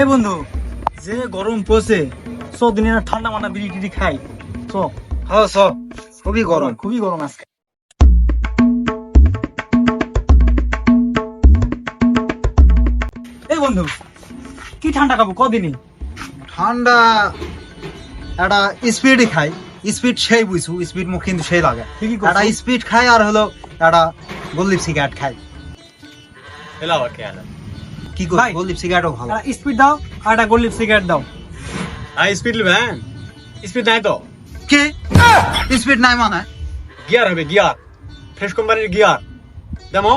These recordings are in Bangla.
এ বন্ধু, যে গরম পড়ছে দিনে না ঠান্ডা মানা বিড়ি টিড়ি খাই। হ্যাঁ খুবই গরম। খুবই গরম আজকে। এই বন্ধু, কি ঠান্ডা খাবো কদিনই? ঠান্ডা একটা স্পিডই খাই। স্পিড সেই বুঝছু, স্পিড মুখ কিন্তু সেই লাগে। ঠিকই একটা করছো। স্পিড খাই আর হলো একটা গোল্লিপ সিগারেট খাই। কি কর ভাই, গোল্লিপ সিগারেটও ভালো। একটা স্পিড দাও আর একটা গোল্ড সিগারেট দাও। স্পিড নেবেন? স্পিড নাই তো? কি স্পিড নাই মানে? গিয়ার হবে, গিয়ার, ফ্রেশ কোম্পানির গিয়ার দেমো।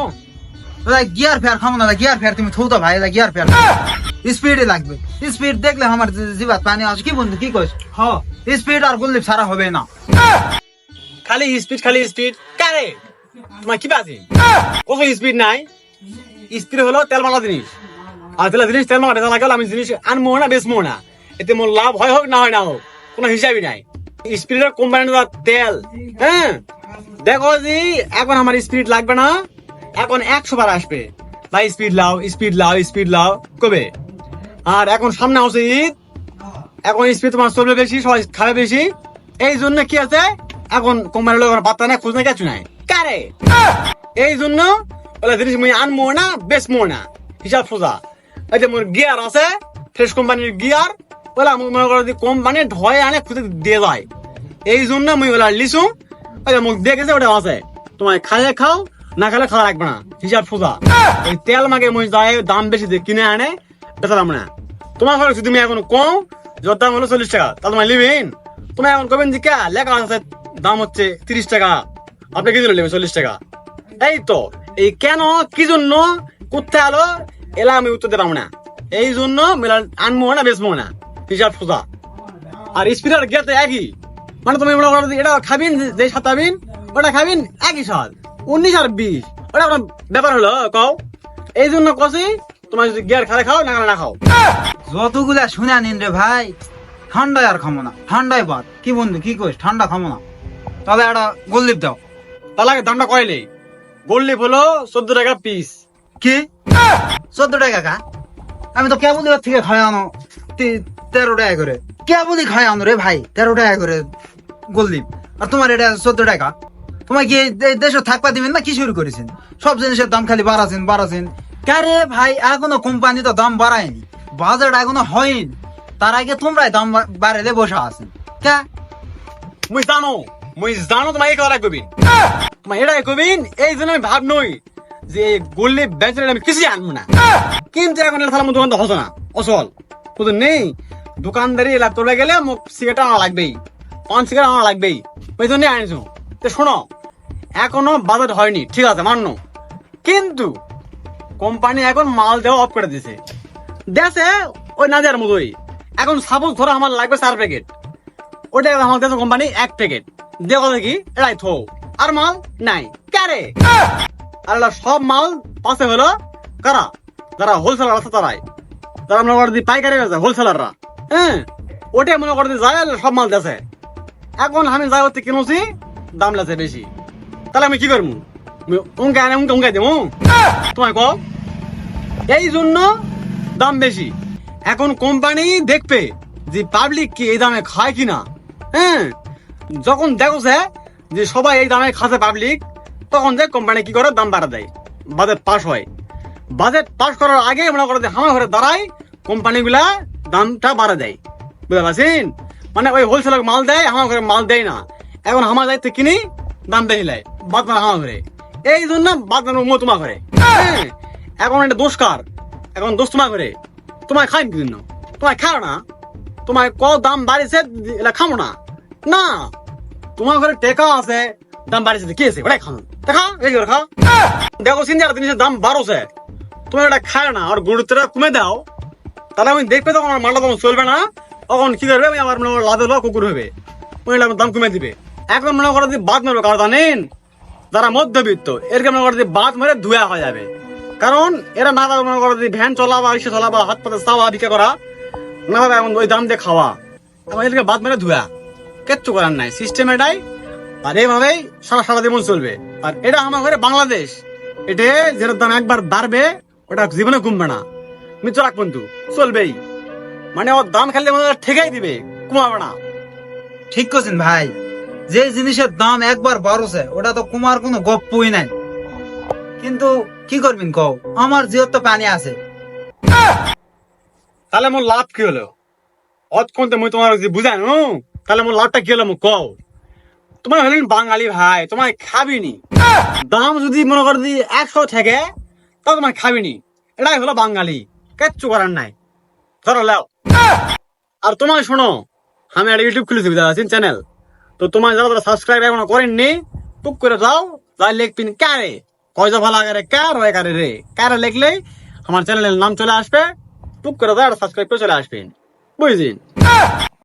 গিয়ার ফেয়ার খাবো না, গিয়ার ফেয়ার তুমি থৌতো ভাই, গিয়ার ফেয়ার স্পিডই লাগবে। স্পিড দেখলে আমার জিবাত পানি আসে। কি বন্ধু কি কইস? হ্যাঁ, স্পিড আর গোল্লিপ ছাড়া হবে না। খালি স্পিড, খালি স্পিড কারে? তোমার কি বাজে? কত স্পিড নাই? স্পিড হলো তেল মারা জিনিস, আর তেল জিনিস তেল মারা লাগালে আমি জিনিস আনবো না বেচবো না, এতে মোর লাভ হয় হোক না হয় না হোক কোনো হিসাবই নাই। স্পিডের কোম্পানির তেল, হ্যাঁ দেখো জি এখন আমার স্পিড লাগবে না, এখন 100 বার আসবে ভাই স্পিড লাও, স্পিড লাও, স্পিড লাও কবে। আর এখন সামনে আসছে ঈদ, এখন স্পিড তোমার চলবে বেশি, সবাই খাবে বেশি, এই জন্য কি আছে এখন কোম্পানির লোক পাত্তা নাই, খোঁজ নাই, কিছু নাই কারে। এই জন্য ওলা জিনিস মুই আনবো না বেচবো না, হিসাব সোজা। এই যে মোর গিয়ার আছে ফ্রেশ কোম্পানির গিয়ার, ওলা মনে করো যে কোম্পানি ধয়ে আনে খুঁজে দিয়ে যায়, এই জন্য মুই ওলা লিসু। ওই যে মুখ দেখেছে ওটা আছে, তোমার খাইলে খাও না খাইলে খাওয়া লাগবে না, হিসাব সোজা। ওই তেল মাগে মুই যায় দাম বেশি দিয়ে কিনে আনে বেচালাম না। তোমার ঘরে যদি তুমি এখন কম যার দাম হলো 40 টাকা, তাহলে তোমার লিবেন। তোমার এখন কবেন যে কে লেখা আছে দাম হচ্ছে 30 টাকা, আপনি কি দিলে নেবেন 40 টাকা। এই তো এই কেন কি জন্য কোথায় আলো এলা আমি উত্তর দিতে পারবো না, এই জন্য মেলা আনবো না বেচবো না, হিসাব সোজা। আর স্পিডার গিয়াতে একই, মানে তুমি মনে করো এটা খাবিন যে সাতাবিন ওটা খাবিন একই স্বাদ, 19 আর 20 ওটা আপনার ব্যাপার হলো কও। এই জন্য কষি তোমার যদি গিয়ার খালে খাও না খালে না খাও। যতগুলা শুনে নিন রে ভাই, ঠান্ডায় আর খামো না, ঠান্ডায় বাদ। কি বন্ধু কি কইস? ঠান্ডা খামো না, তাহলে একটা গোল্লিপ দাও। তাহলে দামটা কয়লে? গোল্ড হলো 14 টাকা পিস। কি 14 টাকা কা? আমি তো কেবল থেকে খাই আনো 13 টাকা করে, কেবলই খাই আনো রে ভাই 13 টাকা করে গোল্লিপ। আর তোমার এটা 14 টাকা। তোমার কি দেশে থাকবা দিবেন না কি শুরু করেছেন? সব জিনিসের দাম খালি বাড়াছেন। কারে ভাই এখনো কোম্পানি তো দাম বাড়ায়নি, বাজার এখনো হয়নি, তার আগে তোমরাই দাম বাড়াইলে বসে আছেন কে? মুই জানো তোমার এই কথা কবিন, তোমার এটাই কবিন। এই জন্য আমি ভাব নই যে গোল্ডে বেচারে আমি কিছুই আনবো না, কিন্তু এখন এটা আমার দোকানটা হতো না অসল বুঝুন নেই। দোকানদারি এলাকা তোলা গেলে মোক সিগারেট আনা লাগবেই, 5 সিগারেট আনা লাগবেই, ওই জন্যই আনিছো। তো শোনো এখনো বাজেট হয়নি ঠিক আছে মান্য, কিন্তু কোম্পানি এখন মাল দেওয়া অফ করে দিয়েছে, দেশে ওই না দেওয়ার মতোই। এখন সাপোজ ধরো আমার লাগবে 4 প্যাকেট, ওটা আমার দেশে কোম্পানি 1 প্যাকেট দেওয়া কথা কি এটাই থো, আর মাল নাই কারে। আর সব মাল পাশে হলো কারা, যারা হোলসেলার আছে তারাই, যারা মনে করে পাইকারি আছে হোলসেলাররা, হ্যাঁ ওটাই মনে করে যায় সব মাল দেশে। এখন আমি যাই হচ্ছে কিনছি দাম লাগছে বেশি, তাহলে আমি কি করবো? উঙ্কাই দেবো তোমায় কও। এই জন্য দাম বেশি। এখন কোম্পানি দেখবে যে পাবলিক কি এই দামে খায় কিনা, হ্যাঁ যখন দেখছে যে সবাই এই দামে খাচ্ছে পাবলিক, তখন যে কোম্পানি কি করে দাম বাড়া দেয়, বাজেট পাস হয়। বাজেট পাস করার আগে মনে করে যে আমার ঘরে দাঁড়ায় কোম্পানি গুলা দামটা বাড়া দেয়, বুঝতে পারছেন? মানে ওই হোলসেলার মাল দেয়, আমার ঘরে মাল দেয় না। এখন আমার দায়িত্ব কিনি দাম বেশি লাই বাদ মানে আমার ঘরে, এই জন্য বাদ মানে তোমার ঘরে। হ্যাঁ এখন এটা দোষ কার? এখন দোষ তোমার ঘরে, তোমায় খাই কি জন্য? তোমায় খাও না, তোমায় ক দাম বাড়িছে এটা খামো না, না তোমার ঘরে টেকা আছে দাম বাড়িছে কি আছে ওটাই খাও, দেখা এই করে খাও। দেখো সিনজার জিনিসের দাম 1200, তুমি এটা খায় না আর গুরুত্বটা কমে দাও, তাহলে আমি দেখবে তখন আমার মালটা তখন চলবে না, তখন কি করবে আমি আমার মনে লাভে লোক কুকুর হবে, ওই দাম কমে দিবে। এখন মনে করো যে বাদ মারবে কারণ জানেন যারা মধ্যবিত্ত এরকম মনে করো যে বাদ মেরে ধুয়া হয়ে যাবে, কারণ এরা না ভাবে মনে করো যে ভ্যান চলাবা ইসে চলাবা হাত পাতে চাওয়া ভিক্ষা করা না ভাবে এখন ওই দাম দিয়ে খাওয়া, এবং এদেরকে বাদ মেরে ধুয়া কিচ্ছু করার নাই, সিস্টেম এটাই। আর এইভাবেই সারা জীবন চলবে। আর এটা আমার ঘরে বাংলাদেশ, এটা যেটার দাম একবার বাড়বে ওটা জীবনে কমবে না, মিত্র রাখ বন্ধু চলবেই, মানে ওর দাম খেললে মনে হয় ঠেকাই দিবে, কমাবে না। ঠিক করছেন ভাই, যে জিনিসের দাম একবার বাড়ছে ওটা তো কুমার কোনো গপ্পই নাই। কিন্তু কি করবেন কও, আমার জিওর তো পানি আছে। তাহলে মোর লাভ কি হলো? অত কোনতে মুই তোমার যদি বুঝাই নো, তাহলে মোর লাভটা কি হলো মুখ কও। তোমার হলেন বাঙালি ভাই, তোমার খাবিনি। দাম যদি মনে করো যদি 100 থাকে, তাও তোমার খাবিনি। এটাই হলো বাঙালি, কিচ্ছু করার নাই। ধরো লাও। আর তোমার শোনো, আমি একটা ইউটিউব খুলেছি চ্যানেল, তো তোমার যারা সাবস্ক্রাইব এখনো করেননি, টুক করে যাও, যাই লিখবেন কারে কয়জা ভালো আগে কার হয় কারে রে, কারে লিখলেই আমার চ্যানেলের নাম চলে আসবে। টুক করে যাও, সাবস্ক্রাইব করে চলে আসবেন, বুঝলেন?